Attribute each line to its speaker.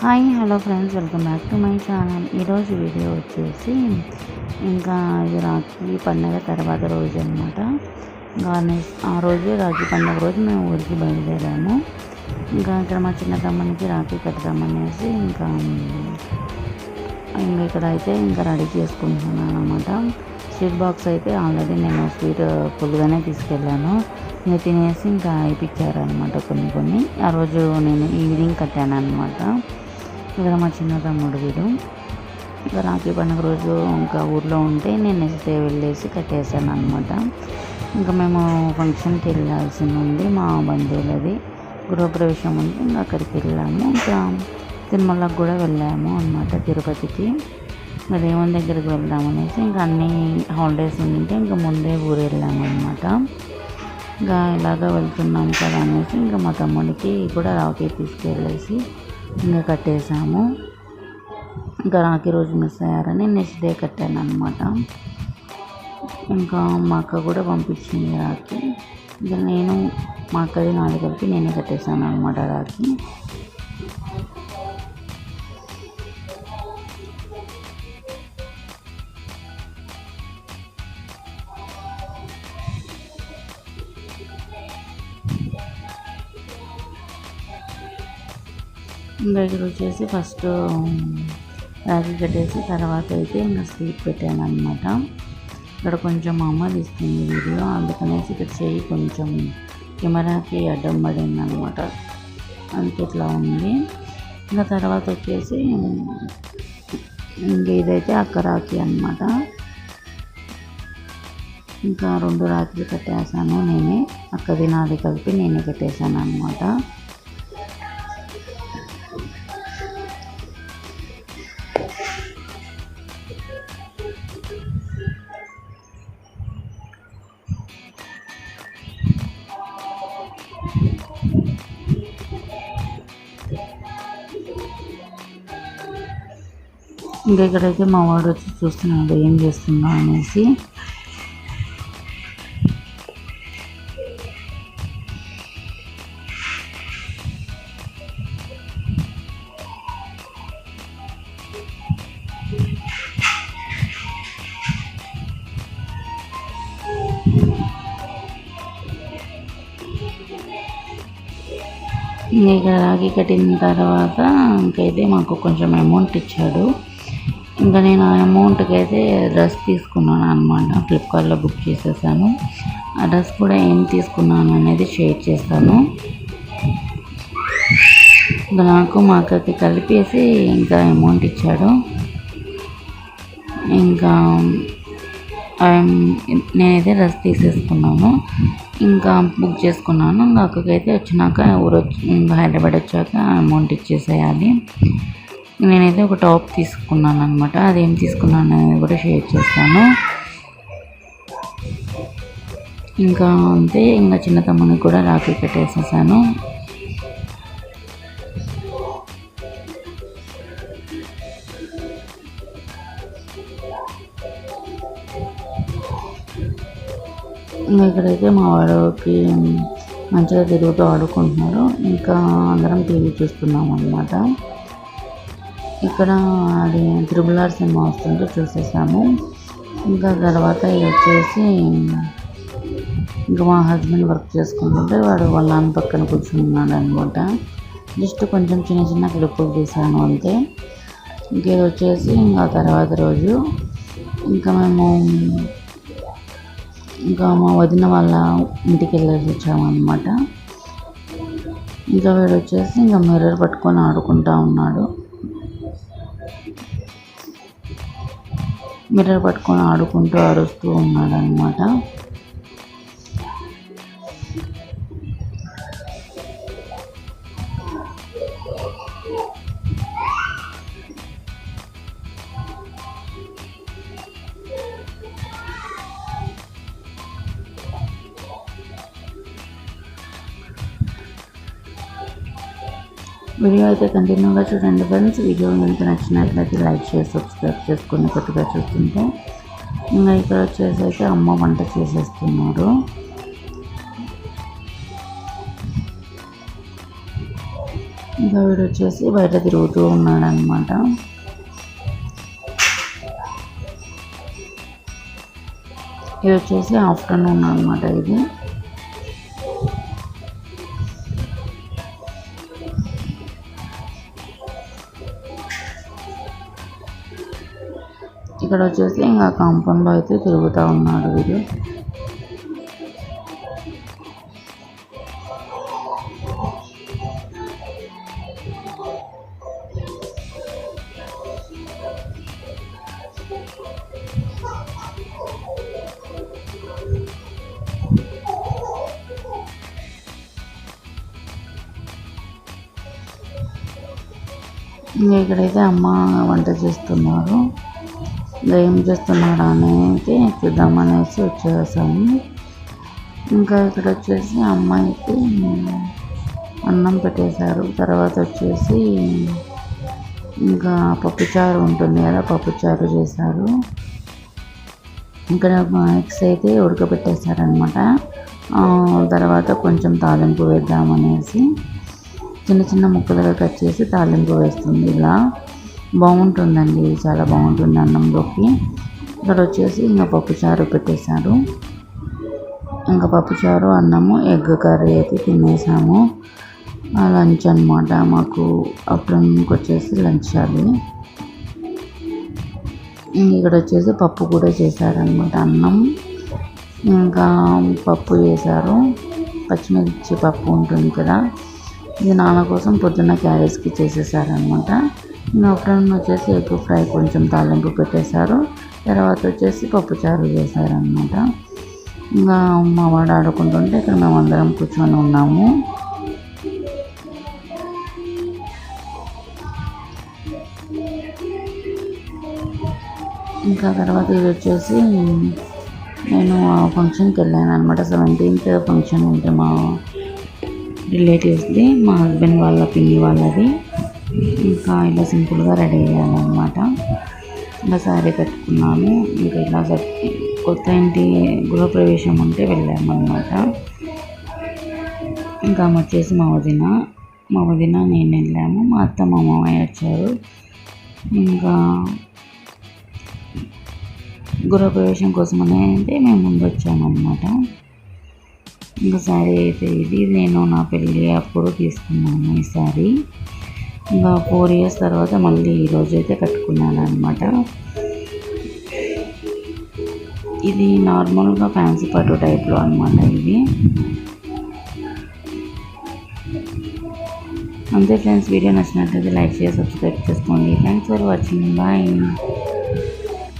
Speaker 1: Hi hello friends, welcome back to my channel. ఈరోజు video వచ్చేసి ఇంకా ఇది రాఖీ పండగ తర్వాత రోజు అనమాట. ఆ రోజు రాఖీ పండగ రోజు మేము ఊరికి బయలుదేరాము. ఇంకా ఇక్కడ మా చిన్న తమ్మునికి రాఖీ కడతామనేసి ఇంకా ఇక్కడ అయితే ఇంకా రెడీ చేసుకుంటున్నాను అనమాట. స్వీట్ బాక్స్ అయితే ఆల్రెడీ నేను స్వీట్ ఫుల్గానే తీసుకెళ్ళాను. ఇంకా తినేసి ఇంకా అయిపించారనమాట కొన్ని. ఆ రోజు నేను ఈవినింగ్ కట్టాను అనమాట. ఇక్కడ మా చిన్న తమ్ముడు వీడు. ఇంకా రాఖీ పండుగ రోజు ఇంకా ఊర్లో ఉంటే నేను నెక్స్ట్ డే వెళ్ళేసి కట్టేశాను అనమాట. ఇంకా మేము ఫంక్షన్కి వెళ్ళాల్సింది ఉంది, మా బంధువులది గృహప్రవేశం ఉంది. ఇంకా అక్కడికి వెళ్ళాము. ఇంకా తిరుమలకు కూడా వెళ్ళాము అనమాట, తిరుపతికి. ఇంకా దేవుని దగ్గరికి వెళ్దామనేసి ఇంకా అన్ని హాలిడేస్ ఉంటే ఇంకా ముందే ఊరు వెళ్ళాము అనమాట. ఇంకా ఇలాగా వెళ్తున్నాం కదా అనేసి ఇంకా మా తమ్ముడికి కూడా రాఖీ తీసుకెళ్ళేసి ఇంకా కట్టేసాము. ఇంకా రాఖీ రోజు మిస్ అయ్యారని నెక్స్ట్ డే కట్టాను అనమాట. ఇంకా మా అక్క కూడా పంపించింది రాఖీ. ఇంకా నేను మా అక్కది నాది కలిపి నేనే కట్టేసాను అనమాట రాఖీ. ఇంకా ఇక్కడ వచ్చేసి ఫస్ట్ రాఖీ కట్టేసి తర్వాత అయితే ఇంకా స్వీట్ పెట్టాను అనమాట. ఇక్కడ కొంచెం మా అమ్మ తీస్తుంది వీడియో, అందుకనేసి ఇక్కడ చెయ్యి కొంచెం కెమెరాకి అడ్డం పడింది అనమాట, అందుకే ఇట్లా ఉంది. ఇంకా తర్వాత వచ్చేసి ఇంక ఇదైతే అక్క రాఖీ అనమాట. ఇంకా 2 రాఖీలు కట్టేసాను నేనే, అక్కది నాది కలిపి నేనే కట్టేసాను అనమాట. ఇంకా ఇక్కడైతే మా వాడు వచ్చి చూస్తున్నాడు ఏం చేస్తున్నా అనేసి. ఇంకా రాఖీ కట్టిన తర్వాత ఇంకైతే మాకు కొంచెం అమౌంట్ ఇచ్చాడు. ఇంకా నేను ఆ అమౌంట్కి అయితే డ్రెస్ తీసుకున్నాను అనమాట, ఫ్లిప్కార్ట్లో బుక్ చేసేసాను. ఆ డ్రెస్ కూడా ఏం తీసుకున్నాను అనేది షేర్ చేస్తాను. ఇంకా నాకు మా అక్కకి కలిపేసి ఇంకా అమౌంట్ ఇచ్చాడు. ఇంకా నేనైతే డ్రెస్ తీసేసుకున్నాను, ఇంకా బుక్ చేసుకున్నాను. ఇంకా అక్కకైతే వచ్చినాక హైదరాబాద్ వచ్చాక అమౌంట్ ఇచ్చేసేయాలి. నేనైతే ఒక టాప్ తీసుకున్నాను అనమాట, అదేం తీసుకున్నాను అనేది కూడా షేర్ చేస్తాను. ఇంకా అంతే, ఇంకా చిన్న తమ్మునికి కూడా రాఖీ కట్టేసేసాను. ఇంకా ఇక్కడైతే మా వాడికి మంచిగా తిరుగుతూ ఆడుకుంటున్నారు. ఇంకా అందరం టీవీ చూస్తున్నాం అనమాట. ఇక్కడ అది RRR సినిమా వస్తుంటే చూసేసాము. ఇంకా తర్వాత వచ్చేసి ఇంకా మా హస్బెండ్ వర్క్ చేసుకుంటుంటే వాడు వాళ్ళ నాన్న పక్కన కూర్చున్నాడు అనమాట. జస్ట్ కొంచెం చిన్న క్లిప్పులు తీసాను అంతే. ఇంకేది వచ్చేసి ఇంకా తర్వాత రోజు ఇంకా మేము ఇంకా మా వదిన వాళ్ళ ఇంటికి వెళ్ళేసి వచ్చామన్నమాట. ఇంకా వీడు వచ్చేసి ఇంకా మిర్రర్ పట్టుకొని ఆడుకుంటా ఉన్నాడు. మిర్రర్ పట్టుకొని ఆడుకుంటూ అరుస్తూ ఉన్నాడు అనమాట. వీడియో అయితే కంటిన్యూగా చూడండి ఫ్రెండ్స్. వీడియో మీకు నచ్చినట్లయితే లైక్ చేసి సబ్స్క్రైబ్ చేసుకొని కొత్తగా చూస్తుంటే. ఇంకా ఇక్కడ వచ్చేసి అయితే అమ్మ వంట చేసేస్తున్నారు. ఇంకా వీడు వచ్చేసి బయట తిరుగుతూ ఉన్నాడు అనమాట. ఇది వచ్చేసి ఆఫ్టర్నూన్ అనమాట. ఇది ఇక్కడ వచ్చేసి ఇంకా కాంపౌండ్లో అయితే తిరుగుతూ ఉన్నాడు వీడు. ఇంకా ఇక్కడైతే అమ్మ వంట చేస్తున్నారు. ఏం చేస్తున్నాడు అనేది చూద్దామనేసి వచ్చేసాము. ఇంకా ఇక్కడ వచ్చేసి అమ్మ అయితే అన్నం పెట్టేశారు. తర్వాత వచ్చేసి ఇంకా పప్పుచారు ఉంటుంది కదా, పప్పుచారు చేశారు. ఇక్కడ ఎగ్స్ అయితే ఉడకబెట్టేశారనమాట. తర్వాత కొంచెం తాలింపు వేద్దామనేసి చిన్న చిన్న ముక్కలుగా కట్ చేసి తాలింపు వేస్తుంది. ఇలా బాగుంటుందండి, చాలా బాగుంటుంది అన్నంలోకి. ఇక్కడ వచ్చేసి ఇంకా పప్పుచారు పెట్టేశారు. ఇంకా పప్పుచారు, అన్నము, ఎగ్ కర్రీ అయితే తినేసాము. లంచ్ అనమాట. మాకు ఆఫ్టర్నూన్కి వచ్చేసి లంచ్ అది. ఇక్కడ వచ్చేసి పప్పు కూడా చేశారనమాట. అన్నం ఇంకా పప్పు చేశారు. పచ్చిమిర్చి పప్పు ఉంటుంది కదా, ఇది నాన్న కోసం పొద్దున్న క్యారేజ్కి చేసేసారనమాట. ఇంకా ఆఫ్టర్నూన్ వచ్చేసి ఎగ్ ఫ్రై కొంచెం తాలింపు పెట్టేశారు. తర్వాత వచ్చేసి పప్పుచారు చేశారనమాట. ఇంకా మా వాడు ఆడుకుంటుంటే ఇక్కడ మేము అందరం కూర్చొని ఉన్నాము. ఇంకా తర్వాత ఇది వచ్చేసి నేను ఫంక్షన్కి వెళ్ళాను అనమాట. 17th ఫంక్షన్ ఉంటే మా రిలేటివ్స్ది, మా హస్బెండ్ వాళ్ళ పిన్ని వాళ్ళది. ఇంకా ఇలా సింపుల్గా రెడీ అయ్యానమాట. ఇంకా శారీ కట్టుకున్నాను. ఇంకా ఇలా కొత్త ఇంటి గృహప్రవేశం ఉంటే వెళ్ళామన్నమాట. ఇంకా వచ్చేసి మా వదిన నేను వెళ్ళాము. మా అత్త మా మామయ్య వచ్చారు. ఇంకా గృహప్రవేశం కోసమనే అంటే మేము ముందు వచ్చామన్నమాట. ఇంకా శారీ అయితే ఇది నేను నా పెళ్ళి అప్పుడు తీసుకున్నాను ఈ శారీ. ఇంకా 4 years తర్వాత మళ్ళీ ఈరోజు అయితే కట్టుకున్నాను అనమాట. ఇది నార్మల్గా ఫ్యాన్సీ పట్టు టైప్లో అనమాట. ఇది అంతే ఫ్రెండ్స్. వీడియో నచ్చినట్లయితే లైక్ చేసి సబ్స్క్రైబ్ చేసుకోండి. Thanks for watching. బాయ్.